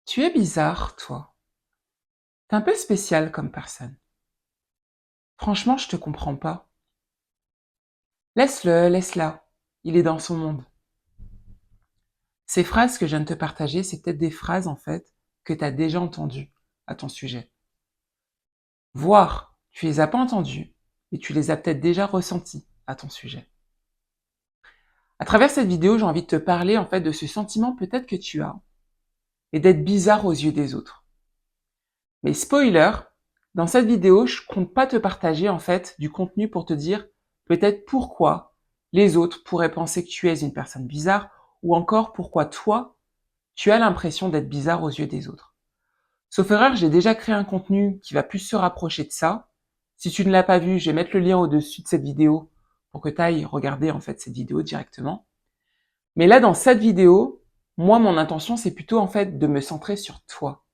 Tu es bizarre, toi. T'es un peu spécial comme personne. Franchement, je te comprends pas. Laisse-le, laisse-la. Il est dans son monde. Ces phrases que je viens de te partager, c'est peut-être des phrases, en fait, que tu as déjà entendues à ton sujet. Voire, tu les as pas entendues, mais tu les as peut-être déjà ressenties à ton sujet. À travers cette vidéo, j'ai envie de te parler, en fait, de ce sentiment peut-être que tu as, et d'être bizarre aux yeux des autres. Mais spoiler, dans cette vidéo, je compte pas te partager en fait du contenu pour te dire peut-être pourquoi les autres pourraient penser que tu es une personne bizarre ou encore pourquoi toi, tu as l'impression d'être bizarre aux yeux des autres. Sauf erreur, j'ai déjà créé un contenu qui va plus se rapprocher de ça. Si tu ne l'as pas vu, je vais mettre le lien au-dessus de cette vidéo pour que tu ailles regarder en fait cette vidéo directement. Mais là, dans cette vidéo, moi, mon intention, c'est plutôt en fait de me centrer sur toi.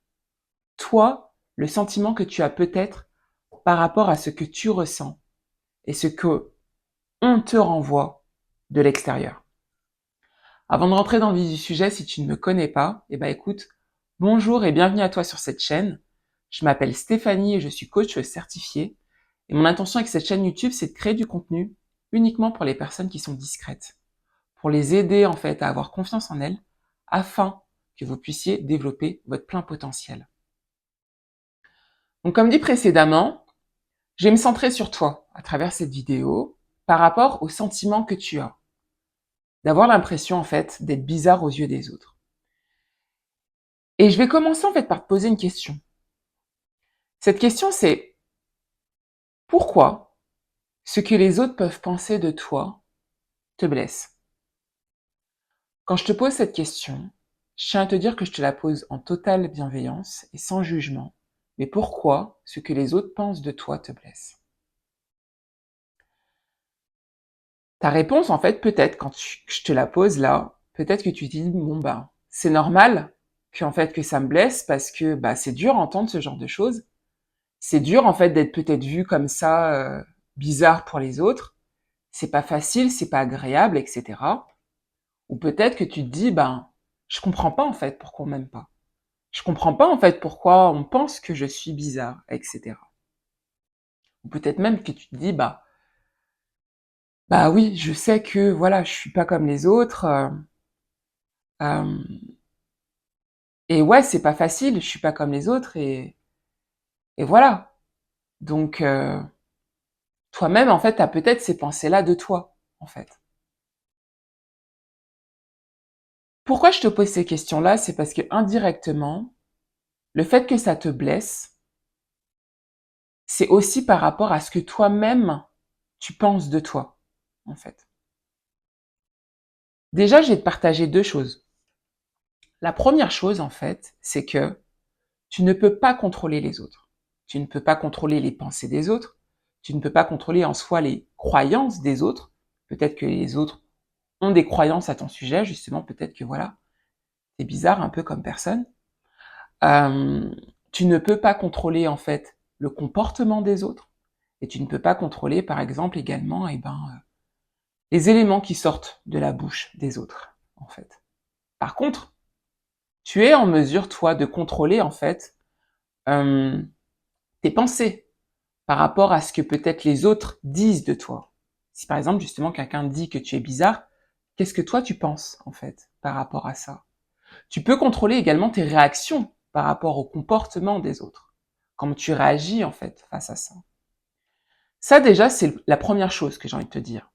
Toi, le sentiment que tu as peut-être par rapport à ce que tu ressens et ce que on te renvoie de l'extérieur. Avant de rentrer dans le vif du sujet, si tu ne me connais pas, eh ben écoute, bonjour et bienvenue à toi sur cette chaîne. Je m'appelle Stéphanie et je suis coach certifié. Et mon intention avec cette chaîne YouTube, c'est de créer du contenu uniquement pour les personnes qui sont discrètes, pour les aider en fait à avoir confiance en elles, afin que vous puissiez développer votre plein potentiel. Donc comme dit précédemment, je vais me centrer sur toi à travers cette vidéo par rapport au sentiment que tu as, d'avoir l'impression en fait d'être bizarre aux yeux des autres. Et je vais commencer en fait par te poser une question. Cette question c'est pourquoi ce que les autres peuvent penser de toi te blesse? Quand je te pose cette question, je tiens à te dire que je te la pose en totale bienveillance et sans jugement. Mais pourquoi ce que les autres pensent de toi te blesse? Ta réponse, en fait, peut-être, je te la pose là, peut-être que tu te dis, bon, bah, c'est normal qu'en fait, que ça me blesse parce que, bah, c'est dur à entendre ce genre de choses. C'est dur, en fait, d'être peut-être vu comme ça, bizarre pour les autres. C'est pas facile, c'est pas agréable, etc. Ou peut-être que tu te dis, ben, je comprends pas, en fait, pourquoi on m'aime pas. Je comprends pas, en fait, pourquoi on pense que je suis bizarre, etc. Ou peut-être même que tu te dis, bah oui, je sais que, voilà, je suis pas comme les autres, euh, et ouais, c'est pas facile, je suis pas comme les autres et voilà. Donc toi-même en fait, t'as peut-être ces pensées-là de toi en fait. Pourquoi je te pose ces questions-là? C'est parce que indirectement, le fait que ça te blesse, c'est aussi par rapport à ce que toi-même tu penses de toi en fait. Déjà, je vais te partager deux choses. La première chose en fait, c'est que tu ne peux pas contrôler les autres. Tu ne peux pas contrôler les pensées des autres. Tu ne peux pas contrôler en soi les croyances des autres. Peut-être que les autres ont des croyances à ton sujet, justement, peut-être que voilà, t'es bizarre un peu comme personne. Euh, tu ne peux pas contrôler en fait le comportement des autres et tu ne peux pas contrôler, par exemple, également, les éléments qui sortent de la bouche des autres, en fait. Par contre, tu es en mesure, toi, de contrôler en fait euh, tes pensées par rapport à ce que peut-être les autres disent de toi. Si par exemple, justement, quelqu'un dit que tu es bizarre, qu'est-ce que toi tu penses en fait par rapport à ça? Tu peux contrôler également tes réactions par rapport au comportement des autres. Comment tu réagis en fait face à ça. Ça déjà, c'est la première chose que j'ai envie de te dire.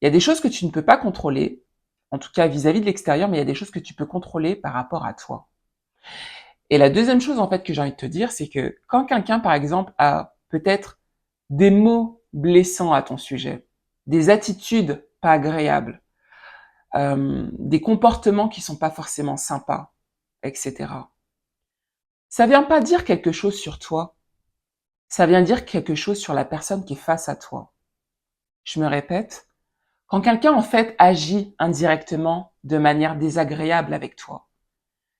Il y a des choses que tu ne peux pas contrôler, en tout cas vis-à-vis de l'extérieur, mais il y a des choses que tu peux contrôler par rapport à toi. Et la deuxième chose en fait que j'ai envie de te dire, c'est que quand quelqu'un par exemple a peut-être des mots blessants à ton sujet, des attitudes pas agréables, des comportements qui sont pas forcément sympas, etc. Ça vient pas dire quelque chose sur toi, ça vient dire quelque chose sur la personne qui est face à toi. Je me répète, quand quelqu'un en fait agit indirectement de manière désagréable avec toi,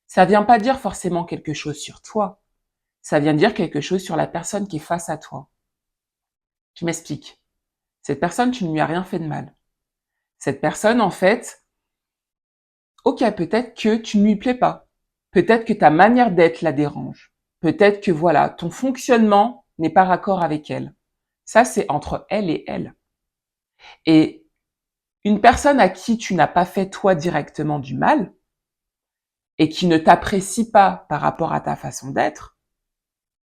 ça vient pas dire forcément quelque chose sur toi, ça vient dire quelque chose sur la personne qui est face à toi. Je m'explique. Cette personne, tu ne lui as rien fait de mal. Cette personne, en fait, ok, peut-être que tu ne lui plais pas. Peut-être que ta manière d'être la dérange. Peut-être que voilà, ton fonctionnement n'est pas raccord avec elle. Ça, c'est entre elle et elle. Et une personne à qui tu n'as pas fait toi directement du mal et qui ne t'apprécie pas par rapport à ta façon d'être,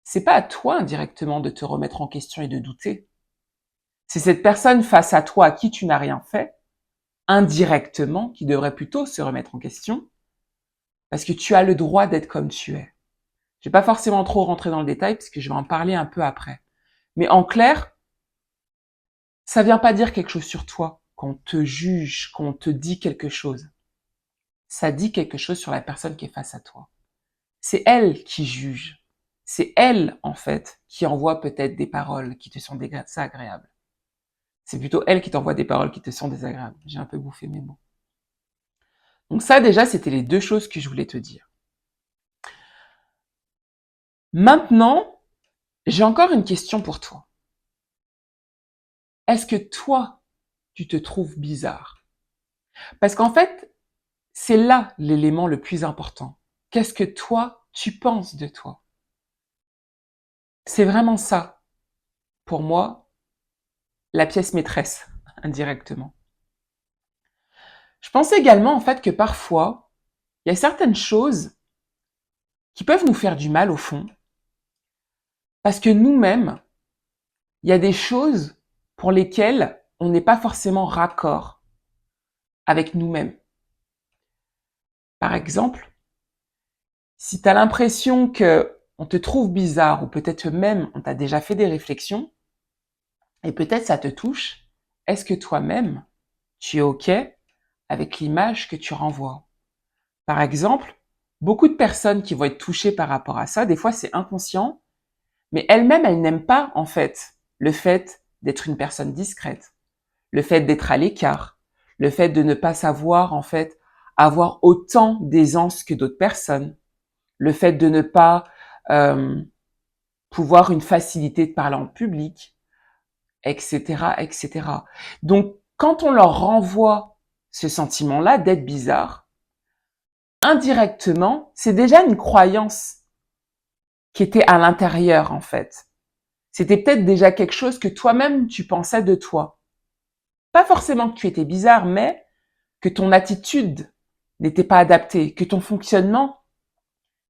c'est pas à toi indirectement de te remettre en question et de douter. C'est cette personne face à toi à qui tu n'as rien fait, indirectement, qui devrait plutôt se remettre en question, parce que tu as le droit d'être comme tu es. Je vais pas forcément trop rentrer dans le détail, parce que je vais en parler un peu après. Mais en clair, ça vient pas dire quelque chose sur toi, qu'on te juge, qu'on te dit quelque chose. Ça dit quelque chose sur la personne qui est face à toi. C'est elle qui juge. C'est elle, en fait, qui envoie peut-être des paroles qui te sont désagréables. C'est plutôt elle qui t'envoie des paroles qui te sont désagréables. J'ai un peu bouffé mes mots. Donc ça, déjà, c'était les deux choses que je voulais te dire. Maintenant, j'ai encore une question pour toi. Est-ce que toi, tu te trouves bizarre? Parce qu'en fait, c'est là l'élément le plus important. Qu'est-ce que toi, tu penses de toi? C'est vraiment ça, pour moi, la pièce maîtresse, indirectement. Je pense également, en fait, que parfois, il y a certaines choses qui peuvent nous faire du mal au fond, parce que nous-mêmes, il y a des choses pour lesquelles on n'est pas forcément raccord avec nous-mêmes. Par exemple, si tu as l'impression que on te trouve bizarre ou peut-être même on t'a déjà fait des réflexions et peut-être ça te touche, est-ce que toi-même, tu es OK avec l'image que tu renvoies? Par exemple, beaucoup de personnes qui vont être touchées par rapport à ça, des fois c'est inconscient, mais elles-mêmes, elles n'aiment pas en le fait d'être une personne discrète, le fait d'être à l'écart, le fait de ne pas savoir en fait avoir autant d'aisance que d'autres personnes, le fait de ne pas euh, pouvoir une facilité de parler en public, etc., etc. Donc, quand on leur renvoie ce sentiment-là d'être bizarre, indirectement, c'est déjà une croyance qui était à l'intérieur, en fait. C'était peut-être déjà quelque chose que toi-même tu pensais de toi. Pas forcément que tu étais bizarre, mais que ton attitude n'était pas adaptée, que ton fonctionnement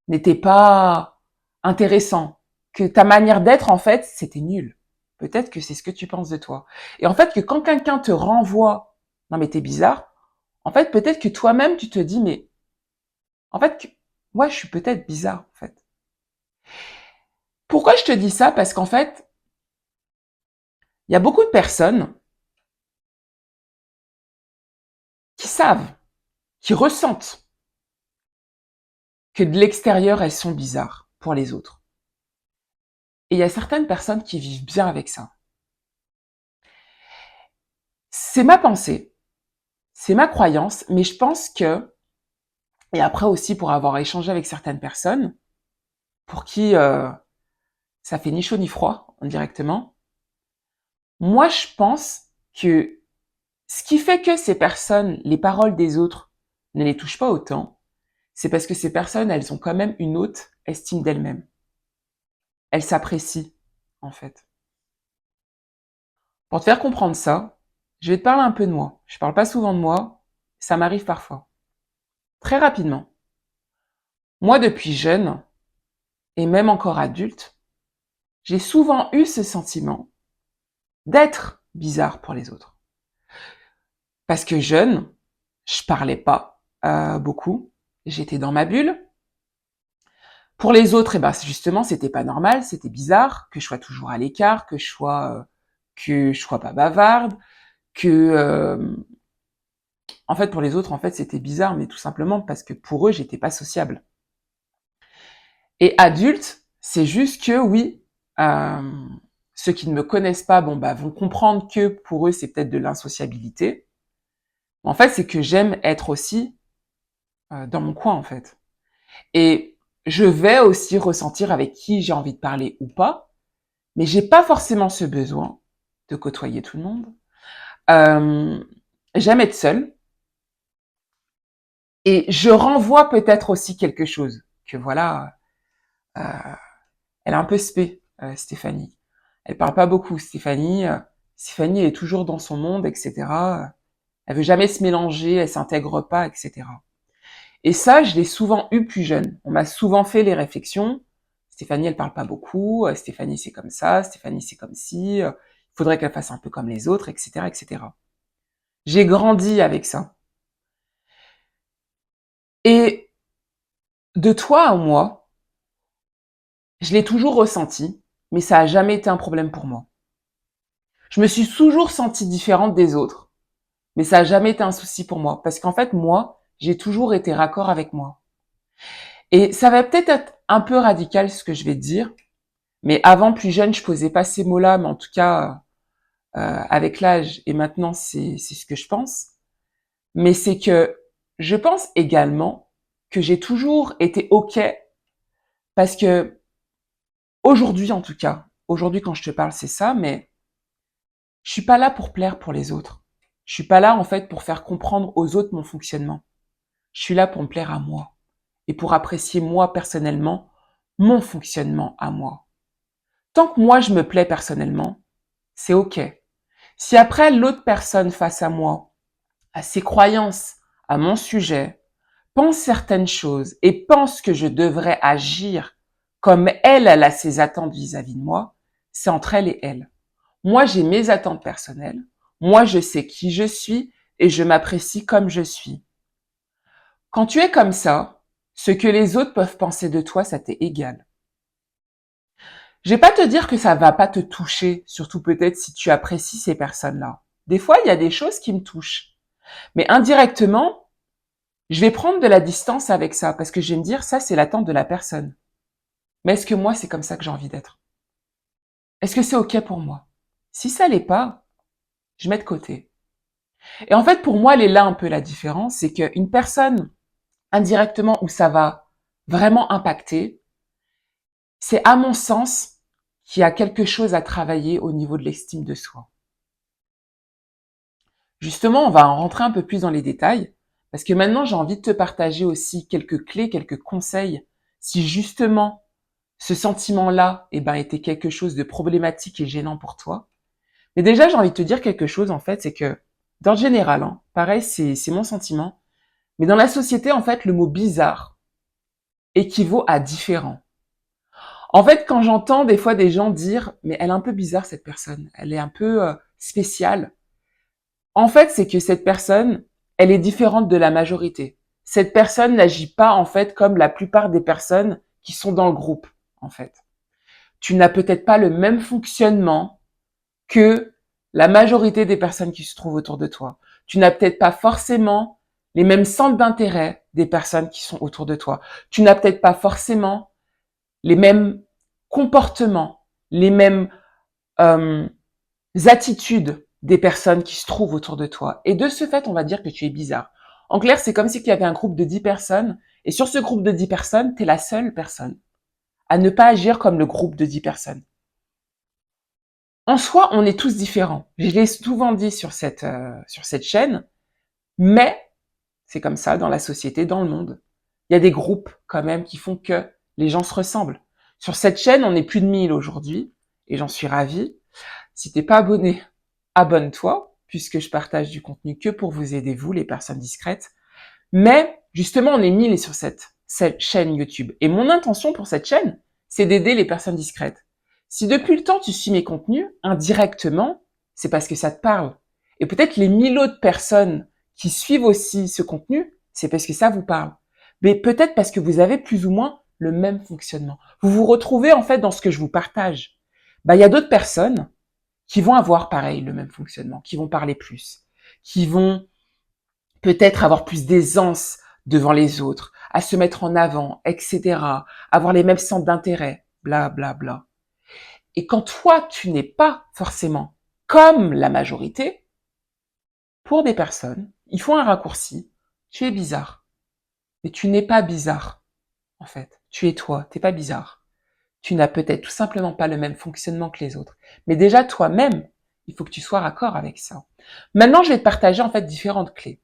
n'était pas intéressant, que ta manière d'être, en fait, c'était nul. Peut-être que c'est ce que tu penses de toi. Et en fait, que quand quelqu'un te renvoie, non mais t'es bizarre, en fait, peut-être que toi-même, tu te dis, mais en fait, moi, je suis peut-être bizarre, en fait. Pourquoi je te dis ça? Parce qu'en fait, il y a beaucoup de personnes qui savent, qui ressentent que de l'extérieur, elles sont bizarres pour les autres. Et il y a certaines personnes qui vivent bien avec ça. C'est ma pensée, c'est ma croyance, mais je pense que, et après aussi pour avoir échangé avec certaines personnes, pour qui ça fait ni chaud ni froid indirectement, moi je pense que ce qui fait que ces personnes, les paroles des autres, ne les touchent pas autant, c'est parce que ces personnes, elles ont quand même une haute estime d'elles-mêmes. Elles s'apprécient, en fait. Pour te faire comprendre ça, je vais te parler un peu de moi. Je parle pas souvent de moi, ça m'arrive parfois. Très rapidement. Moi, depuis jeune, et même encore adulte, j'ai souvent eu ce sentiment d'être bizarre pour les autres. Parce que jeune, je parlais pas beaucoup, j'étais dans ma bulle. Pour les autres, eh ben, justement, c'était pas normal, c'était bizarre que je sois toujours à l'écart, que je sois pas bavarde, que en fait pour les autres, en fait, c'était bizarre, mais tout simplement parce que pour eux, j'étais pas sociable. Et adulte, c'est juste que oui, euh, ceux qui ne me connaissent pas, bon bah vont comprendre que pour eux, c'est peut-être de l'insociabilité. En fait, c'est que j'aime être aussi dans mon coin, en fait. Et je vais aussi ressentir avec qui j'ai envie de parler ou pas, mais j'ai pas forcément ce besoin de côtoyer tout le monde. Euh, J'aime être seule et je renvoie peut-être aussi quelque chose. que voilà, euh, elle est un peu spé, Stéphanie. Elle parle pas beaucoup, Stéphanie. Stéphanie est toujours dans son monde, etc. Elle veut jamais se mélanger, elle s'intègre pas, etc. Et ça, je l'ai souvent eu plus jeune. On m'a souvent fait les réflexions. Stéphanie, elle parle pas beaucoup. Stéphanie, c'est comme ça. Stéphanie, c'est comme si. Il faudrait qu'elle fasse un peu comme les autres, etc., etc. J'ai grandi avec ça. Et de toi à moi, je l'ai toujours ressenti, mais ça a jamais été un problème pour moi. Je me suis toujours sentie différente des autres, mais ça a jamais été un souci pour moi, parce qu'en fait, moi, j'ai toujours été raccord avec moi. Et ça va peut-être être un peu radical ce que je vais te dire, mais avant, plus jeune, je posais pas ces mots-là, mais en tout cas, avec l'âge, et maintenant, c'est ce que je pense. Mais c'est que je pense également que j'ai toujours été OK, parce que aujourd'hui, en tout cas, aujourd'hui quand je te parle, c'est ça, mais je suis pas là pour plaire pour les autres. Je suis pas là, en fait, pour faire comprendre aux autres mon fonctionnement. Je suis là pour me plaire à moi et pour apprécier moi personnellement mon fonctionnement à moi. Tant que moi je me plais personnellement, c'est OK. Si après l'autre personne face à moi a ses croyances à mon sujet, pense certaines choses et pense que je devrais agir comme elle a ses attentes vis-à-vis de moi, c'est entre elle et elle. Moi, j'ai mes attentes personnelles. Moi, je sais qui je suis et je m'apprécie comme je suis. Quand tu es comme ça, ce que les autres peuvent penser de toi, ça t'est égal. Je vais pas te dire que ça va pas te toucher, surtout peut-être si tu apprécies ces personnes-là. Des fois, il y a des choses qui me touchent. Mais indirectement, je vais prendre de la distance avec ça parce que je vais me dire, ça, c'est l'attente de la personne. Mais est-ce que moi, c'est comme ça que j'ai envie d'être? Est-ce que c'est OK pour moi? Si ça l'est pas, je mets de côté. Et en fait, pour moi, elle est là un peu la différence, c'est qu'une personne, indirectement, où ça va vraiment impacter, c'est à mon sens qu'il y a quelque chose à travailler au niveau de l'estime de soi. Justement, on va en rentrer un peu plus dans les détails, parce que maintenant, j'ai envie de te partager aussi quelques clés, quelques conseils, si justement ce sentiment-là, était quelque chose de problématique et gênant pour toi. Mais déjà, j'ai envie de te dire quelque chose, en fait, c'est que, dans le général, pareil, c'est mon sentiment, mais dans la société, en fait, le mot bizarre équivaut à différent. En fait, quand j'entends des fois des gens dire, mais elle est un peu bizarre cette personne, elle est un peu spéciale. En fait, c'est que cette personne, elle est différente de la majorité. Cette personne n'agit pas en fait comme la plupart des personnes qui sont dans le groupe, en fait. Tu n'as peut-être pas le même fonctionnement que la majorité des personnes qui se trouvent autour de toi. Tu n'as peut-être pas forcément les mêmes centres d'intérêt des personnes qui sont autour de toi. Tu n'as peut-être pas forcément les mêmes comportements, les mêmes euh, attitudes des personnes qui se trouvent autour de toi. Et de ce fait, on va dire que tu es bizarre. En clair, c'est comme s'il y avait un groupe de 10 personnes, et sur ce groupe de 10 personnes, tu es la seule personne à ne pas agir comme le groupe de 10 personnes. En soi, on est tous différents. Je l'ai souvent dit sur cette chaîne, mais c'est comme ça dans la société, dans le monde. Il y a des groupes quand même qui font que les gens se ressemblent. Sur cette chaîne, on est plus de 1000 aujourd'hui, et j'en suis ravie. Si t'es pas abonné, abonne-toi, puisque je partage du contenu que pour vous aider, vous, les personnes discrètes. Mais, justement, on est 1000 sur cette chaîne YouTube. Et mon intention pour cette chaîne, c'est d'aider les personnes discrètes. Si depuis le temps tu suis mes contenus, indirectement, c'est parce que ça te parle. Et peut-être les 1000 autres personnes qui suivent aussi ce contenu, c'est parce que ça vous parle. Mais peut-être parce que vous avez plus ou moins le même fonctionnement. Vous vous retrouvez en fait dans ce que je vous partage. Il y a d'autres personnes qui vont avoir pareil le même fonctionnement, qui vont parler plus, qui vont peut-être avoir plus d'aisance devant les autres, à se mettre en avant, etc., avoir les mêmes centres d'intérêt, bla bla bla. Et quand toi, tu n'es pas forcément comme la majorité, pour des personnes, il faut un raccourci, tu es bizarre. Mais tu n'es pas bizarre, en fait. Tu es toi, t'es pas bizarre. Tu n'as peut-être tout simplement pas le même fonctionnement que les autres. Mais déjà, toi-même, il faut que tu sois raccord avec ça. Maintenant, je vais te partager en fait différentes clés.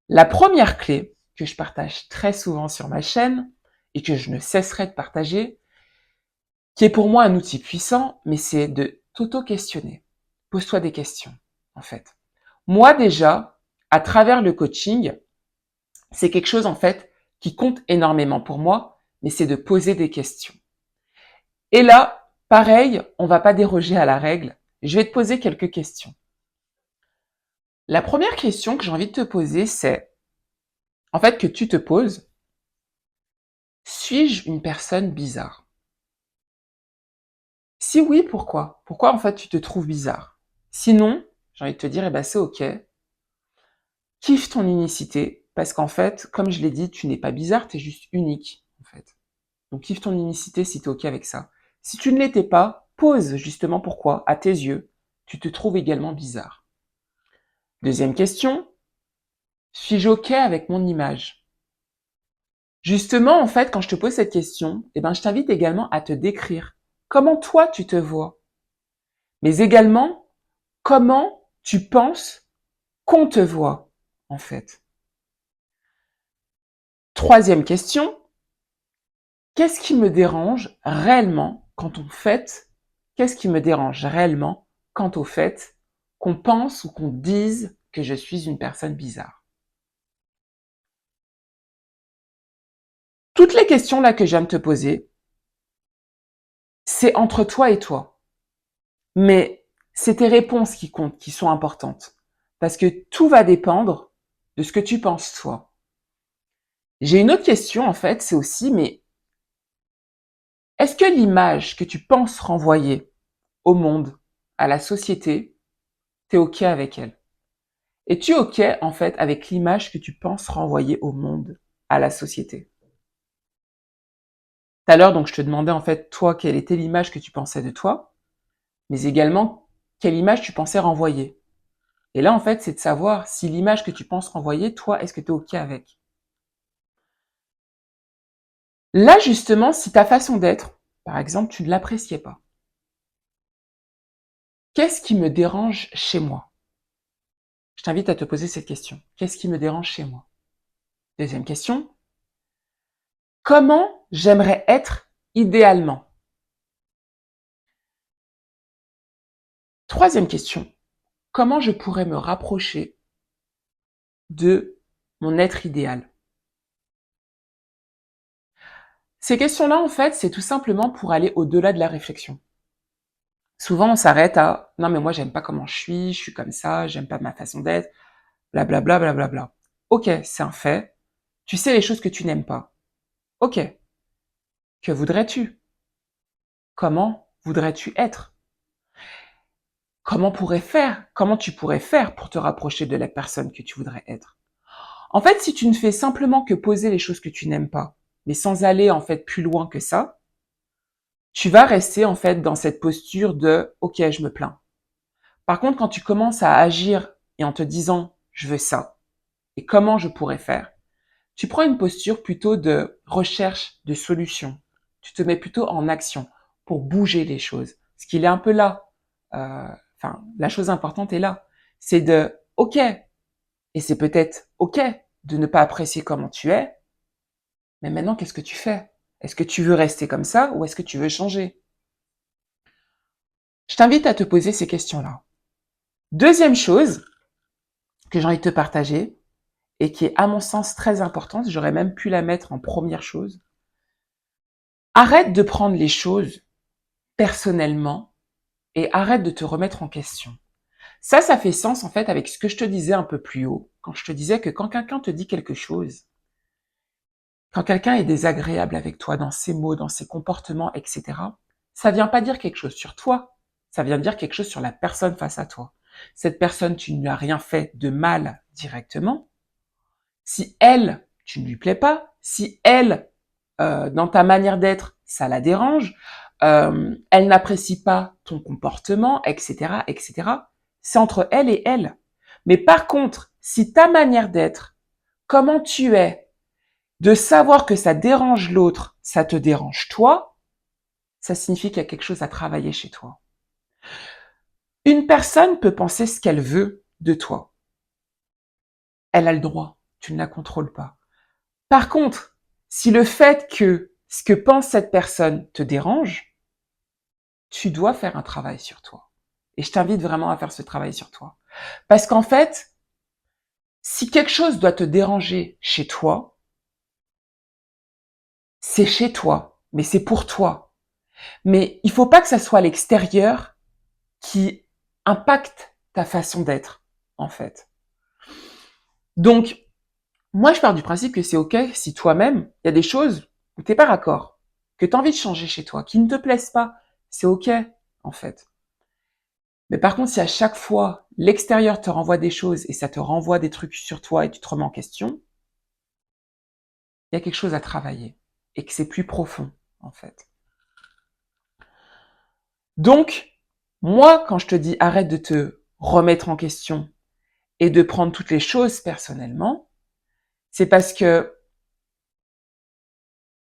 La première clé que je partage très souvent sur ma chaîne, et que je ne cesserai de partager, qui est pour moi un outil puissant, mais c'est de t'auto-questionner. Pose-toi des questions, en fait. Moi, déjà, à travers le coaching, c'est quelque chose, en fait, qui compte énormément pour moi, mais c'est de poser des questions. Et là, pareil, on va pas déroger à la règle. Je vais te poser quelques questions. La première question que j'ai envie de te poser, c'est, en fait, que tu te poses, suis-je une personne bizarre? Si oui, pourquoi? Pourquoi, en fait, tu te trouves bizarre? Sinon, j'ai envie de te dire, eh ben, c'est ok. Kiffe ton unicité, parce qu'en fait, comme je l'ai dit, tu n'es pas bizarre, tu es juste unique, en fait. Donc, kiffe ton unicité si tu es ok avec ça. Si tu ne l'étais pas, pose justement pourquoi, à tes yeux, tu te trouves également bizarre. Deuxième question, suis-je ok avec mon image? Justement, en fait, quand je te pose cette question, eh ben, je t'invite également à te décrire comment toi tu te vois, mais également comment tu penses qu'on te voit, en fait. Troisième question, qu'est-ce qui me dérange réellement quand on fait, qu'est-ce qui me dérange réellement quant au fait qu'on pense ou qu'on dise que je suis une personne bizarre? Toutes les questions là que je viens de te poser, c'est entre toi et toi. Mais c'est tes réponses qui comptent, qui sont importantes. Parce que tout va dépendre de ce que tu penses toi. J'ai une autre question en fait, c'est aussi, mais est-ce que l'image que tu penses renvoyer au monde, à la société, t'es ok avec elle? Es-tu ok en fait avec l'image que tu penses renvoyer au monde, à la société? Tout à l'heure, donc je te demandais en fait, toi, quelle était l'image que tu pensais de toi, mais également quelle image tu pensais renvoyer. Et là, en fait, c'est de savoir si l'image que tu penses renvoyer, toi, est-ce que tu es ok avec? Là, justement, si ta façon d'être, par exemple, tu ne l'appréciais pas, qu'est-ce qui me dérange chez moi? Je t'invite à te poser cette question. Qu'est-ce qui me dérange chez moi? Deuxième question. Comment j'aimerais être idéalement? Troisième question. Comment je pourrais me rapprocher de mon être idéal? Ces questions-là, en fait, c'est tout simplement pour aller au-delà de la réflexion. Souvent, on s'arrête à non, mais moi, j'aime pas comment je suis comme ça, j'aime pas ma façon d'être, blablabla, blablabla. Ok, c'est un fait. Tu sais les choses que tu n'aimes pas. Ok. Que voudrais-tu? Comment voudrais-tu être? Comment tu pourrais faire pour te rapprocher de la personne que tu voudrais être? En fait, si tu ne fais simplement que poser les choses que tu n'aimes pas, mais sans aller en fait plus loin que ça, tu vas rester en fait dans cette posture de OK, je me plains. Par contre, quand tu commences à agir et en te disant je veux ça et comment je pourrais faire, tu prends une posture plutôt de recherche de solutions. Tu te mets plutôt en action pour bouger les choses. Ce qu'il est un peu là. La chose importante est là. C'est de OK, et c'est peut-être OK de ne pas apprécier comment tu es, mais maintenant, qu'est-ce que tu fais? Est-ce que tu veux rester comme ça ou est-ce que tu veux changer? Je t'invite à te poser ces questions-là. Deuxième chose que j'ai envie de te partager et qui est à mon sens très importante, j'aurais même pu la mettre en première chose. Arrête de prendre les choses personnellement et arrête de te remettre en question. Ça fait sens en fait avec ce que je te disais un peu plus haut, quand je te disais que quand quelqu'un te dit quelque chose, quand quelqu'un est désagréable avec toi dans ses mots, dans ses comportements, etc., ça vient pas dire quelque chose sur toi, ça vient dire quelque chose sur la personne face à toi. Cette personne, tu ne lui as rien fait de mal directement. Si elle, tu ne lui plais pas, si elle, dans ta manière d'être, ça la dérange, elle n'apprécie pas ton comportement, etc., etc., c'est entre elle et elle. Mais par contre, si ta manière d'être, comment tu es, de savoir que ça dérange l'autre, ça te dérange toi, ça signifie qu'il y a quelque chose à travailler chez toi. Une personne peut penser ce qu'elle veut de toi. Elle a le droit, tu ne la contrôles pas. Par contre, Si le fait que ce que pense cette personne te dérange, tu dois faire un travail sur toi. Et je t'invite vraiment à faire ce travail sur toi. Parce qu'en fait, si quelque chose doit te déranger chez toi, c'est chez toi, mais c'est pour toi. Mais il faut pas que ça soit l'extérieur qui impacte ta façon d'être, en fait. Donc, moi, je pars du principe que c'est OK si toi-même, il y a des choses où t'es pas raccord, que tu as envie de changer chez toi, qui ne te plaisent pas. C'est OK, en fait. Mais par contre, si à chaque fois, l'extérieur te renvoie des choses et ça te renvoie des trucs sur toi et tu te remets en question, il y a quelque chose à travailler et que c'est plus profond, en fait. Donc, moi, quand je te dis arrête de te remettre en question et de prendre toutes les choses personnellement, c'est parce que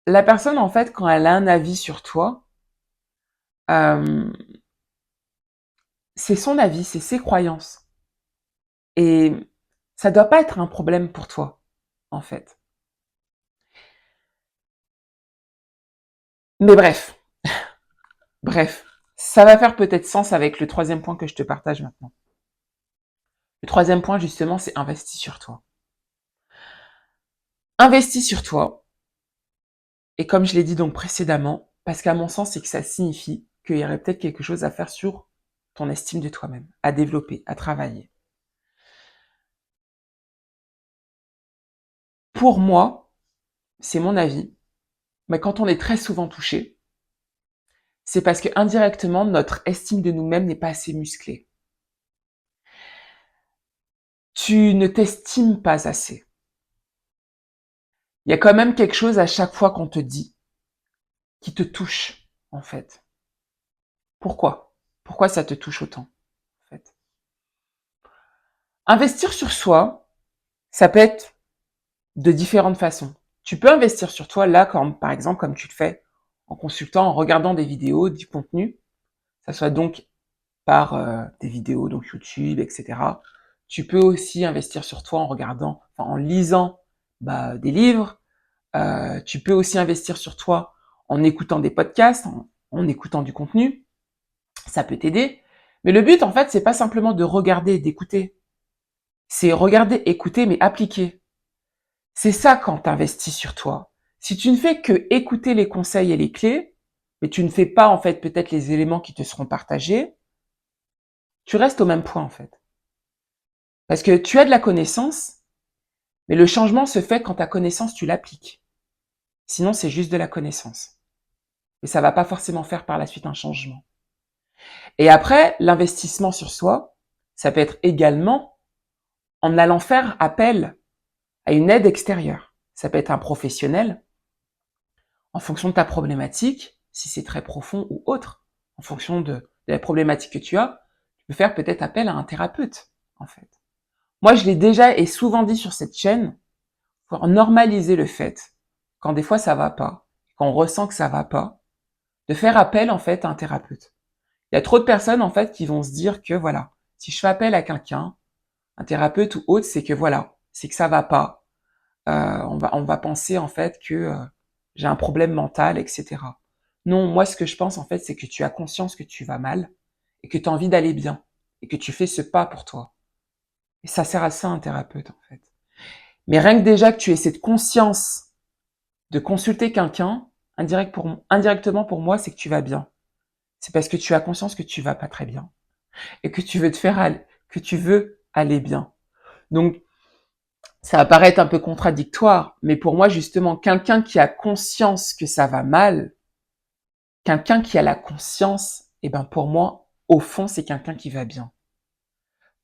la personne, en fait, quand elle a un avis sur toi, euh, c'est son avis, c'est ses croyances. Et ça doit pas être un problème pour toi, en fait. Mais bref, ça va faire peut-être sens avec le troisième point que je te partage maintenant. Le troisième point, justement, c'est investis sur toi. Investis sur toi. Et comme je l'ai dit donc précédemment, parce qu'à mon sens, c'est que ça signifie qu'il y aurait peut-être quelque chose à faire sur ton estime de toi-même, à développer, à travailler. Pour moi, c'est mon avis, mais quand on est très souvent touché, c'est parce que indirectement, notre estime de nous-mêmes n'est pas assez musclée. Tu ne t'estimes pas assez. Il y a quand même quelque chose à chaque fois qu'on te dit qui te touche, en fait. Pourquoi? Pourquoi ça te touche autant, en fait? Investir sur soi, ça peut être de différentes façons. Tu peux investir sur toi là, comme, par exemple, comme tu le fais en consultant, en regardant des vidéos, du contenu, ça soit donc par des vidéos, donc YouTube, etc. Tu peux aussi investir sur toi en regardant, enfin, en lisant des livres. Tu peux aussi investir sur toi en écoutant des podcasts, en écoutant du contenu. Ça peut t'aider. Mais le but, en fait, c'est pas simplement de regarder et d'écouter. C'est regarder, écouter, mais appliquer. C'est ça quand t'investis sur toi. Si tu ne fais que écouter les conseils et les clés, mais tu ne fais pas, en fait, peut-être les éléments qui te seront partagés, tu restes au même point, en fait. Parce que tu as de la connaissance, mais le changement se fait quand ta connaissance, tu l'appliques. Sinon, c'est juste de la connaissance. Et ça va pas forcément faire par la suite un changement. Et après, l'investissement sur soi, ça peut être également en allant faire appel à une aide extérieure. Ça peut être un professionnel, en fonction de ta problématique, si c'est très profond ou autre, en fonction de la problématique que tu peux faire peut-être appel à un thérapeute, en fait. Moi, je l'ai déjà et souvent dit sur cette chaîne, pour normaliser le fait, quand des fois ça va pas, quand on ressent que ça va pas, de faire appel, en fait, à un thérapeute. Il y a trop de personnes, en fait, qui vont se dire que, voilà, si je fais appel à quelqu'un, un thérapeute ou autre, c'est que voilà, c'est que ça va pas. On va penser en fait que j'ai un problème mental, etc. Non, moi ce que je pense en fait, c'est que tu as conscience que tu vas mal et que tu as envie d'aller bien et que tu fais ce pas pour toi. Et ça sert à ça un thérapeute en fait. Mais rien que déjà que tu aies cette conscience de consulter quelqu'un, indirectement pour moi, c'est que tu vas bien. C'est parce que tu as conscience que tu vas pas très bien et que tu veux que tu veux aller bien. Donc ça va paraître un peu contradictoire, mais pour moi, justement, quelqu'un qui a conscience que ça va mal, quelqu'un qui a la conscience, eh ben, pour moi, au fond, c'est quelqu'un qui va bien.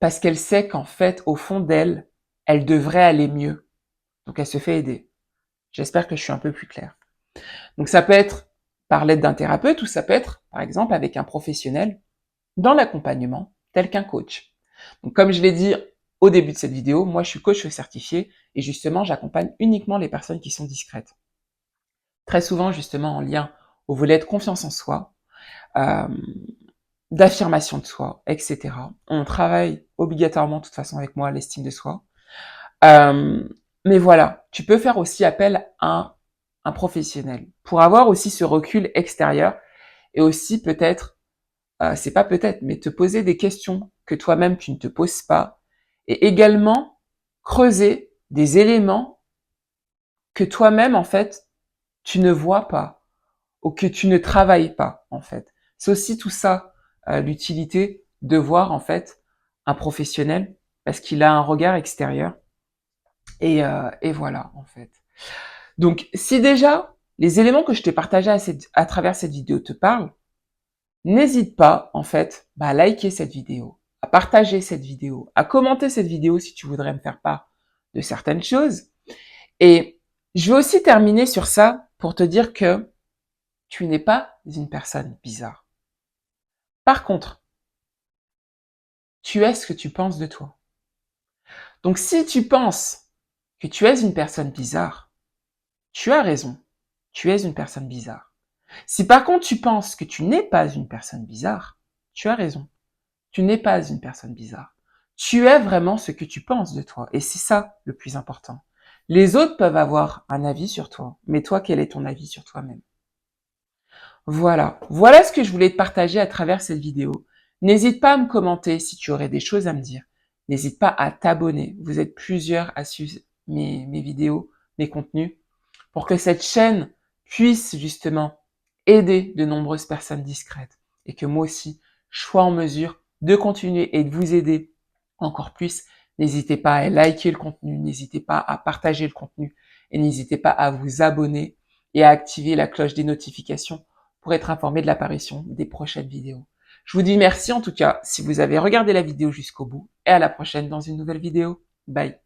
Parce qu'elle sait qu'en fait, au fond d'elle, elle devrait aller mieux. Donc, elle se fait aider. J'espère que je suis un peu plus claire. Donc, ça peut être par l'aide d'un thérapeute ou ça peut être, par exemple, avec un professionnel dans l'accompagnement, tel qu'un coach. Donc, comme je l'ai dit au début de cette vidéo, moi, je suis coach certifié et justement, j'accompagne uniquement les personnes qui sont discrètes. Très souvent, justement, en lien au volet de confiance en soi, euh, d'affirmation de soi, etc. On travaille obligatoirement, de toute façon, avec moi, l'estime de soi. Mais voilà, tu peux faire aussi appel à un professionnel pour avoir aussi ce recul extérieur et aussi peut-être, c'est pas peut-être, mais te poser des questions que toi-même tu ne te poses pas et également creuser des éléments que toi-même en fait tu ne vois pas ou que tu ne travailles pas en fait. C'est aussi tout ça l'utilité de voir en fait un professionnel parce qu'il a un regard extérieur et voilà en fait. Donc si déjà les éléments que je t'ai partagés à travers cette vidéo te parlent, n'hésite pas en fait à liker cette vidéo, à partager cette vidéo, à commenter cette vidéo si tu voudrais me faire part de certaines choses. Et je vais aussi terminer sur ça pour te dire que tu n'es pas une personne bizarre. Par contre, tu es ce que tu penses de toi. Donc si tu penses que tu es une personne bizarre, tu as raison. Tu es une personne bizarre. Si par contre tu penses que tu n'es pas une personne bizarre, tu as raison. Tu n'es pas une personne bizarre. Tu es vraiment ce que tu penses de toi. Et c'est ça le plus important. Les autres peuvent avoir un avis sur toi, mais toi, quel est ton avis sur toi-même? Voilà. Voilà ce que je voulais te partager à travers cette vidéo. N'hésite pas à me commenter si tu aurais des choses à me dire. N'hésite pas à t'abonner. Vous êtes plusieurs à suivre mes vidéos, mes contenus, pour que cette chaîne puisse justement aider de nombreuses personnes discrètes et que moi aussi, je sois en mesure de continuer et de vous aider encore plus. N'hésitez pas à liker le contenu, n'hésitez pas à partager le contenu et n'hésitez pas à vous abonner et à activer la cloche des notifications pour être informé de l'apparition des prochaines vidéos. Je vous dis merci en tout cas si vous avez regardé la vidéo jusqu'au bout et à la prochaine dans une nouvelle vidéo. Bye.